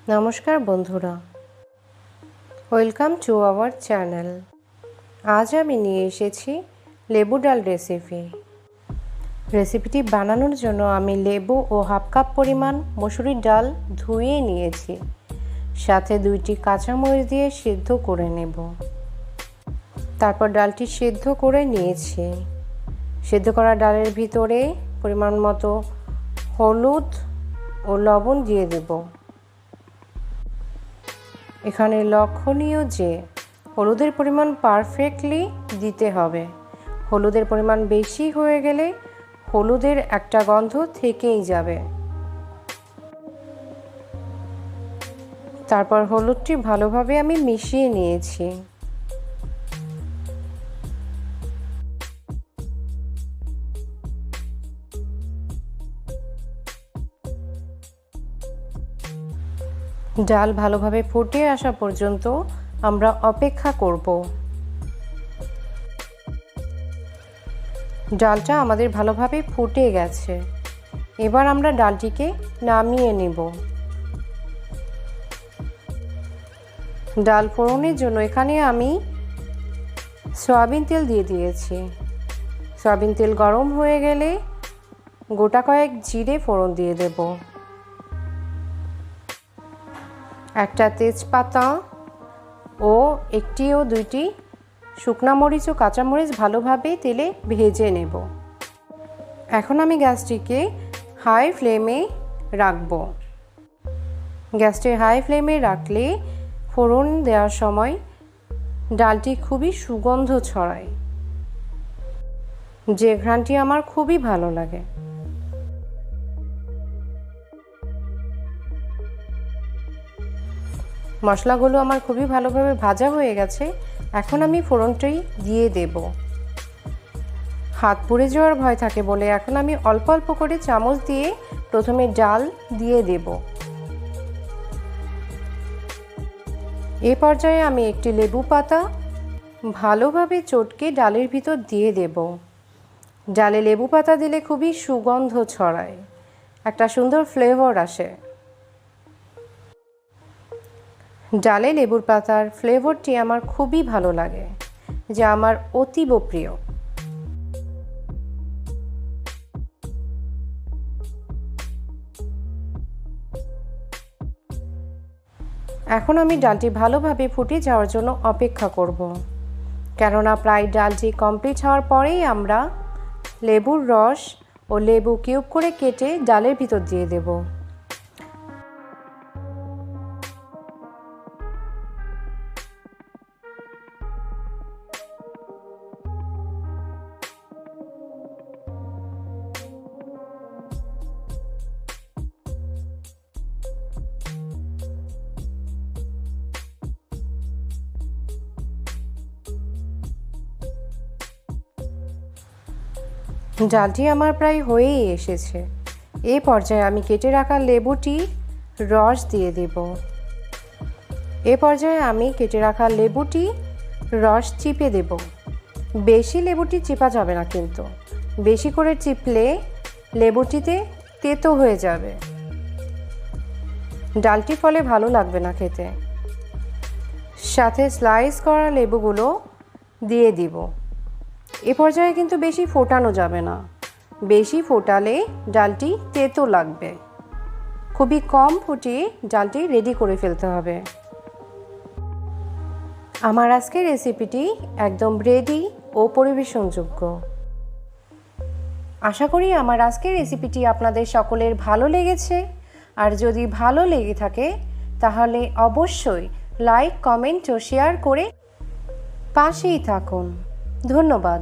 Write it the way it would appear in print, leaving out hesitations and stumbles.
নমস্কার বন্ধুরা, welcome to our channel. আজ আমি নিয়ে এসেছি লেবু ডাল রেসিপিটি বানানোর জন্য আমি লেবু ও হাফ কাপ পরিমাণ মসুরির ডাল ধুয়ে নিয়েছি, সাথে 2টি কাঁচামরিচ দিয়ে সিদ্ধ করে নেব। তারপর ডালটি সিদ্ধ করে নিয়েছি। সিদ্ধ করা ডালের ভিতরে পরিমাণ মতো হলুদ ও লবণ দিয়ে দেব। এখানে লক্ষণীয় যে হলুদের পরিমাণ পারফেক্টলি দিতে হবে। হলুদের পরিমাণ বেশি হয়ে গেলে হলুদের একটা গন্ধ থেকেই যাবে। তারপর হলুদটি ভালোভাবে আমি মিশিয়ে নিয়েছি। ডাল ভালোভাবে ফুটে আসা পর্যন্ত আমরা অপেক্ষা করব। ডালটা আমাদের ভালোভাবে ফুটে গেছে। এবার আমরা ডালটিকে নামিয়ে নেব। ডাল ফোড়নের জন্য এখানে আমি সয়াবিন তেল দিয়ে দিয়েছি। সয়াবিন তেল গরম হয়ে গেলে গোটা কয়েক জিরে ফোড়ন দিয়ে দেব। একটা তেজপাতা ও 1টি ও 2টি শুকনা মরিচ ও কাঁচামরিচ ভালোভাবে তেলে ভেজে নেব। এখন আমি গ্যাসটিকে হাই ফ্লেমে রাখব। গ্যাসটি হাই ফ্লেমে রাখলে ফোড়ন দেওয়ার সময় ডালটি খুবই সুগন্ধ ছড়ায়, যে ঘ্রাণটি আমার খুবই ভালো লাগে। মশলাগুলো আমার খুবই ভালোভাবে ভাজা হয়ে গেছে। এখন আমি ফোড়নটি দিয়ে দেব। হাত পুড়ে যাওয়ার ভয় থাকে বলে এখন আমি অল্প অল্প করে চামচ দিয়ে প্রথমে ডাল দিয়ে দেব। এই পর্যায়ে আমি একটি লেবু পাতা ভালোভাবে চটকে ডালের ভিতর দিয়ে দেব। ডালে লেবু পাতা দিলে খুবই সুগন্ধ ছড়ায়, একটা সুন্দর ফ্লেভার আসে। ডালে লেবুর পাতার ফ্লেভারটি আমার খুবই ভালো লাগে, যা আমার অতীব প্রিয়। এখন আমি ডালটি ভালোভাবে ফুটে যাওয়ার জন্য অপেক্ষা করব, কেননা প্রায় ডালটি কমপ্লিট হওয়ার পরেই আমরা লেবুর রস ও লেবু কিউব করে কেটে ডালের ভিতর দিয়ে দেব। ডালটি আমার প্রায় হয়েই এসেছে। এই পর্যায়ে আমি কেটে রাখা লেবুটি রস দিয়ে দেব। এ পর্যায়ে আমি কেটে রাখা লেবুটি রস চিপে দেব। বেশি লেবুটি চিপা যাবে না, কিন্তু বেশি করে চিপলে লেবুটিতে তেতো হয়ে যাবে। ডালটি ফলে ভালো লাগবে না খেতে। সাথে স্লাইস করা লেবুগুলো দিয়ে দিব। এ পর্যায়ে কিন্তু বেশি ফোটানো যাবে না, বেশি ফোটালে ডালটি তেতো লাগবে। খুবই কম ফুটিয়ে ডালটি রেডি করে ফেলতে হবে। আমার আজকের রেসিপিটি একদম রেডি ও পরিবেশনযোগ্য। আশা করি আমার আজকের রেসিপিটি আপনাদের সকলের ভালো লেগেছে। আর যদি ভালো লেগে থাকে তাহলে অবশ্যই লাইক, কমেন্ট ও শেয়ার করে পাশেই থাকুন। ধন্যবাদ।